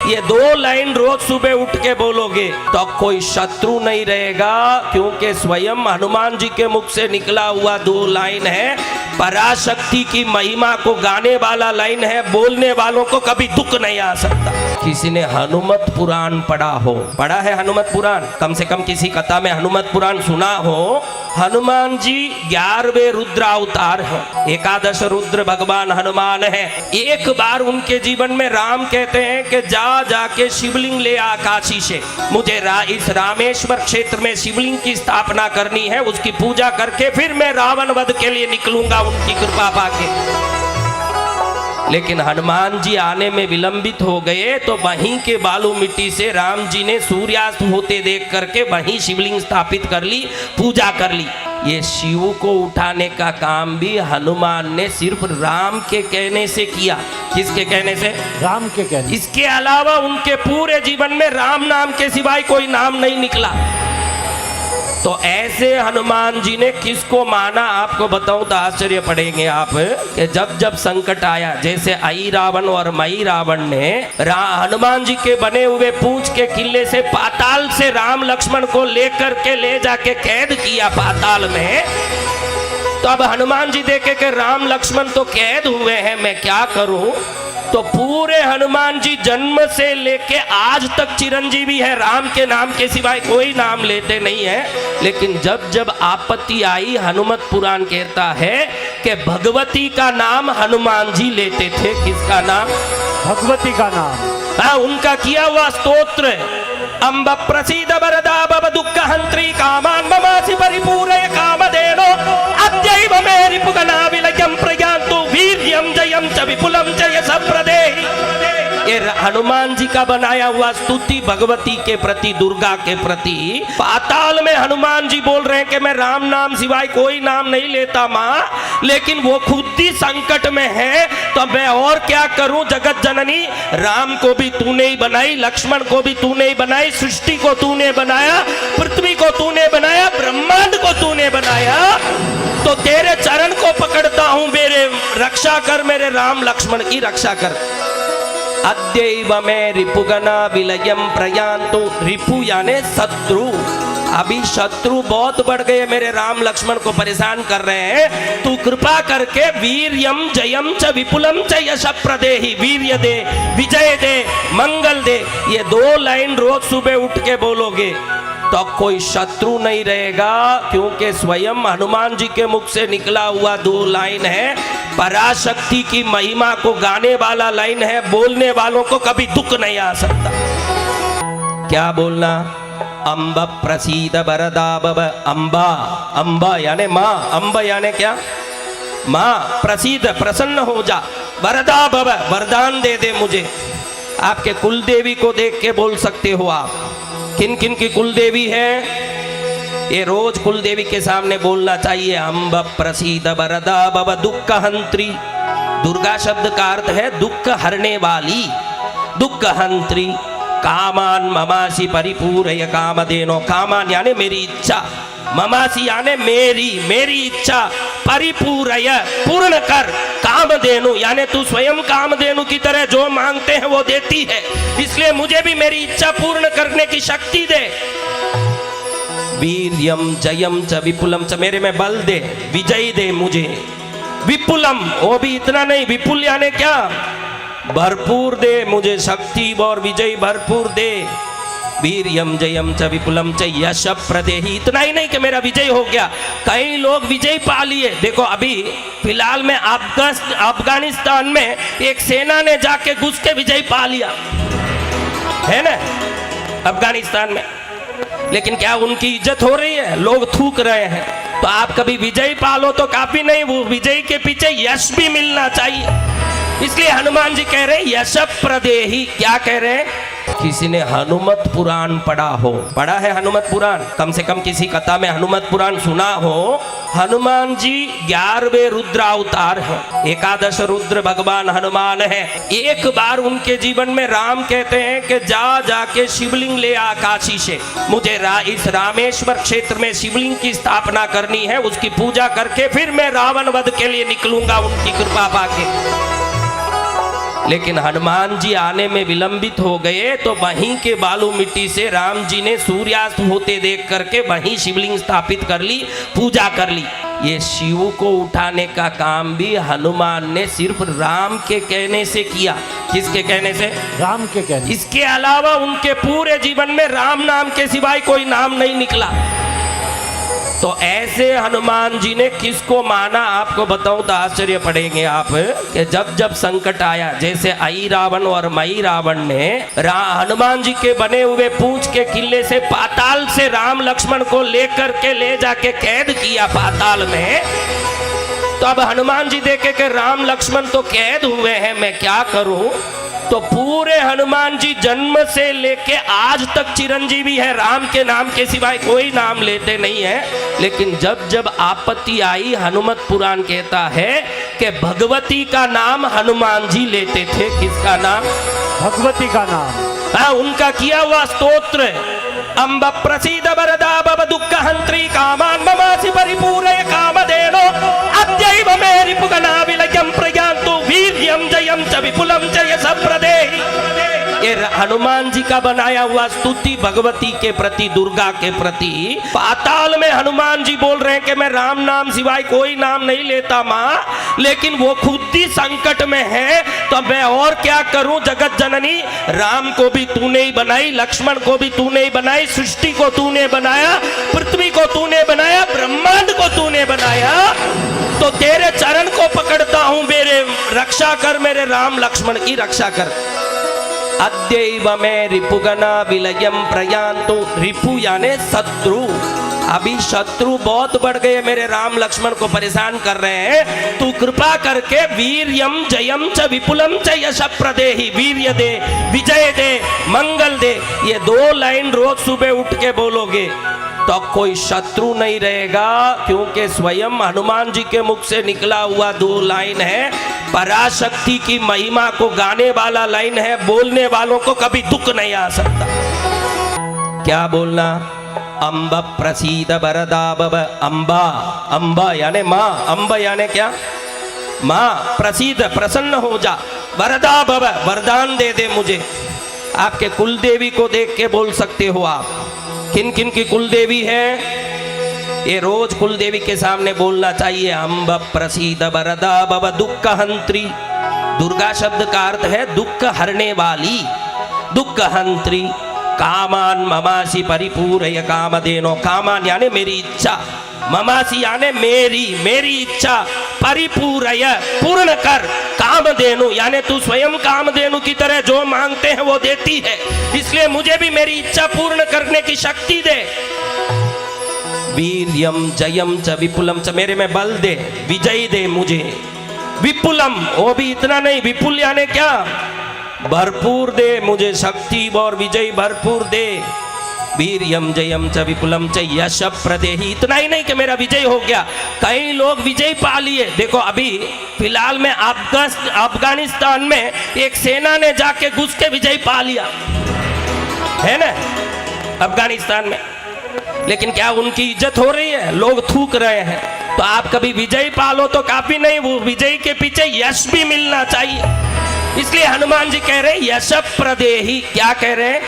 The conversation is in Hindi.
ये 2 लाइन रोज सुबह उठ के बोलोगे तो कोई शत्रु नहीं रहेगा, क्योंकि स्वयं हनुमान जी के मुख से निकला हुआ 2 लाइन है। पराशक्ति की महिमा को गाने वाला लाइन है, बोलने वालों को कभी दुख नहीं आ सकता। किसी ने हनुमत पुराण पढ़ा है हनुमत पुराण, कम से कम किसी कथा में हनुमत पुराण सुना हो। हनुमान जी 11वें रुद्र अवतार है, 11 रुद्र भगवान हनुमान है। एक बार उनके जीवन में राम कहते हैं कि जाके शिवलिंग ले आ काशी से, मुझे इस रामेश्वर क्षेत्र में शिवलिंग की स्थापना करनी है, उसकी पूजा करके फिर मैं रावण वध के लिए निकलूंगा उनकी कृपा पाके। लेकिन हनुमान जी आने में विलंबित हो गए, तो वहीं के बालू मिट्टी से राम जी ने सूर्यास्त होते देख करके वहीं शिवलिंग स्थापित कर ली, पूजा कर ली। ये शिव को उठाने का काम भी हनुमान ने सिर्फ राम के कहने से किया। किसके कहने से? राम के कहने। इसके अलावा उनके पूरे जीवन में राम नाम के सिवाय कोई नाम नहीं निकला। तो ऐसे हनुमान जी ने किसको माना, आपको बताऊं तो आश्चर्य पड़ेंगे आप कि जब संकट आया, जैसे आई रावण और मई रावण ने हनुमान जी के बने हुए पूंछ के किले से पाताल से राम लक्ष्मण को लेकर के ले जाके कैद किया पाताल में। तो अब हनुमान जी देखे कि राम लक्ष्मण तो कैद हुए हैं, मैं क्या करूं? तो पूरे हनुमान जी जन्म से लेके आज तक चिरंजीवी है, राम के नाम के सिवाय कोई नाम लेते नहीं है। लेकिन जब आपत्ति आई, हनुमत पुराण कहता है कि भगवती का नाम हनुमान जी लेते थे। किसका नाम? भगवती का नाम। हाँ, उनका किया हुआ स्तोत्र, अम्ब प्रसीद वरदा भव दुःख हंत्री कामान ममासि परिपूरय कामधेनो अद्यैव मे रिपुगना विलयं प्रयान्तु वीर्यं जयं च विपुलं च यशः प्रदेहि। ये हनुमान जी का बनाया हुआ स्तुति भगवती के प्रति, दुर्गा के प्रति। पाताल में हनुमान जी बोल रहे हैं कि मैं राम नाम सिवाय कोई नाम नहीं लेता माँ, लेकिन वो खुद ही संकट में है, तो मैं और क्या करूं? जगत जननी, राम को भी तूने ही बनाई, लक्ष्मण को भी तूने ही बनाई, सृष्टि को तूने बनाया, पृथ्वी को तूने बनाया, ब्रह्मांड को तूने बनाया, तो तेरे चरण को पकड़ता हूं, मेरे रक्षा कर, मेरे राम लक्ष्मण की रक्षा कर। अद्यैव में रिपुगना विलयम प्रयान्तु। रिपु यानी शत्रु। अभी शत्रु बहुत बढ़ गए, मेरे राम लक्ष्मण को परेशान कर रहे हैं, तू कृपा करके वीर्यम जयम च विपुलम च यशः प्रदेहि, वीर्य दे, विजय दे, मंगल दे। ये 2 लाइन रोज सुबह उठ के बोलोगे तो कोई शत्रु नहीं रहेगा, क्योंकि स्वयं हनुमान जी के मुख से निकला हुआ 2 लाइन है। पराशक्ति की महिमा को गाने वाला लाइन है, बोलने वालों को कभी दुख नहीं आ सकता। क्या बोलना? अम्ब प्रसीद वरदा भव। अम्बा, अम्बा यानी माँ, अम्ब यानी क्या? माँ, प्रसीद प्रसन्न हो जा, वरदा भव वरदान दे दे मुझे। आपके कुल देवी को देख के बोल सकते हो आप। किन किन की कुल देवी है? ये रोज कुल देवी के सामने बोलना चाहिए। अम्ब प्रसीद वरदा भव दुःख हंत्री। दुर्गा शब्द का अर्थ है दुख हरने वाली, दुःख हंत्री। कामान ममासी परिपूरय कामधेनो। कामान यानी मेरी इच्छा, ममासी यानी मेरी इच्छा, परिपूरय पूर्ण कर, कामधेनु यानी तू स्वयं कामधेनु की तरह जो मांगते हैं वो देती है, इसलिए मुझे भी मेरी इच्छा पूर्ण करने की शक्ति दे। वीर्यम जयम च विपुलम च, मेरे में बल दे, विजय दे मुझे। विपुलम, वो भी इतना नहीं, विपुल यानी क्या? भरपूर दे मुझे शक्ति और विजय भरपूर दे। वीर्यम जयम च विपुलम च यशः प्रदेहि। इतना ही नहीं कि मेरा विजय हो गया, कई लोग विजय पा लिए। देखो अभी फिलहाल में अफगानिस्तान में एक सेना ने जाके घुस के विजय पा लिया है ना, अफगानिस्तान में। लेकिन क्या उनकी इज्जत हो रही है? लोग थूक रहे हैं। तो आप कभी विजय पालो तो काफी नहीं, वो विजय के पीछे यश भी मिलना चाहिए। इसलिए हनुमान जी कह रहे हैं यशः प्रदेहि। क्या कह रहे हैं? किसी ने हनुमत पुराण पढ़ा है हनुमत पुराण, कम से कम किसी कथा में हनुमत पुराण सुना हो। हनुमान जी 11वें रुद्र अवतार है, 11 रुद्र भगवान हनुमान है। एक बार उनके जीवन में राम कहते हैं कि जाके शिवलिंग ले आ काशी से, मुझे इस रामेश्वर क्षेत्र में शिवलिंग की स्थापना करनी है, उसकी पूजा करके फिर मैं रावण वध के लिए निकलूंगा उनकी कृपा पाके। लेकिन हनुमान जी आने में विलंबित हो गए तो वहीं के बालू मिट्टी से राम जी ने सूर्यास्त होते देख करके वहीं शिवलिंग स्थापित कर ली, पूजा कर ली। ये शिव को उठाने का काम भी हनुमान ने सिर्फ राम के कहने से किया। किसके कहने से? राम के कहने। इसके अलावा उनके पूरे जीवन में राम नाम के सिवाय कोई नाम नहीं निकला। तो ऐसे हनुमान जी ने किसको माना? आपको बताऊं तो आश्चर्य पड़ेंगे आप कि जब जब संकट आया, जैसे आई रावण और मई रावण ने हनुमान जी के बने हुए पूंछ के किले से पाताल से राम लक्ष्मण को लेकर के ले जाके कैद किया पाताल में। तो अब हनुमान जी देखे कि राम लक्ष्मण तो कैद हुए हैं, मैं क्या करूं? तो पूरे हनुमान जी जन्म से लेके आज तक चिरंजीवी है, राम के नाम के सिवाय कोई नाम लेते नहीं है। लेकिन जब जब आपत्ति आई, हनुमत पुराण कहता है कि भगवती का नाम हनुमान जी लेते थे। किसका नाम? भगवती का नाम। हाँ, उनका किया हुआ स्तोत्र अम्ब प्रसीद वरदा भव दुःख हंत्री कामान ममासि परिपूरय कामधेनो अद्यैव मे रिपुगना विलयं प्रयान्तु वीर्यं जयं च विपुलं च यश प्रदेहि। ये हनुमान जी का बनाया हुआ स्तुति भगवती के प्रति, दुर्गा के प्रति। पाताल में हनुमान जी बोल रहे हैं कि मैं राम नाम सिवाय कोई नाम नहीं लेता माँ, लेकिन वो खुद ही संकट में है, तो मैं और क्या करूं? जगत जननी, राम को भी तूने ही बनाई, लक्ष्मण को भी तूने ही बनाई, सृष्टि को तूने बनाया, पृथ्वी को तूने बनाया, ब्रह्मांड को तूने बनाया, तो तेरे चरण को पकड़ता हूं, मेरे रक्षा कर, मेरे राम लक्ष्मण की रक्षा कर। अद्यैव में रिपुगना विलयम प्रयान्तु। रिपु यानी शत्रु। अभी शत्रु बहुत बढ़ गए, मेरे राम लक्ष्मण को परेशान कर रहे हैं, तू कृपा करके वीर्यम जयम च विपुलम च यश प्रदेहि, वीर्य दे, विजय दे, मंगल दे। ये 2 लाइन रोज सुबह उठ के बोलोगे तो कोई शत्रु नहीं रहेगा, क्योंकि स्वयं हनुमान जी के मुख से निकला हुआ 2 लाइन है। पराशक्ति की महिमा को गाने वाला लाइन है, बोलने वालों को कभी दुख नहीं आ सकता। क्या बोलना? अम्ब प्रसीद वरदा भव। अम्बा, अम्बा यानी माँ, अम्ब यानी क्या? माँ, प्रसीद प्रसन्न हो जा, वरदा भव वरदान दे दे मुझे। आपके कुल देवी को देख के बोल सकते हो आप। किन किन की कुल देवी है? ये रोज कुल देवी के सामने बोलना चाहिए। अम्ब प्रसीद वरदा भव दुःख हंत्री। दुर्गा शब्द का अर्थ है दुख हरने वाली, दुःख हंत्री। कामान ममासी परिपूरय कामधेनो। कामान यानी मेरी इच्छा, ममासी यानी मेरी, मेरी इच्छा, परिपूरय पूर्ण कर, कामधेनु यानी तू स्वयं कामधेनु की तरह जो मांगते हैं वो देती है, इसलिए मुझे भी मेरी इच्छा पूर्ण करने की शक्ति दे। वीर्यम जयम च विपुलम च, मेरे में बल दे, विजय दे मुझे। विपुलम, वो भी इतना नहीं, विपुल यानी क्या? भरपूर दे मुझे शक्ति और विजय भरपूर दे। वीर्यम जयम च विपुलम च यश प्रदेहि। इतना ही नहीं कि मेरा विजय हो गया, कई लोग विजय पा लिए। देखो अभी फिलहाल में अफगानिस्तान में एक सेना ने जाके घुस के विजय पा लिया है ना, अफगानिस्तान में। लेकिन क्या उनकी इज्जत हो रही है? लोग थूक रहे हैं। तो आप कभी विजय पालो तो काफी नहीं, वो विजय के पीछे यश भी मिलना चाहिए। इसलिए हनुमान जी कह रहे हैं यश प्रदेहि। क्या कह रहे हैं?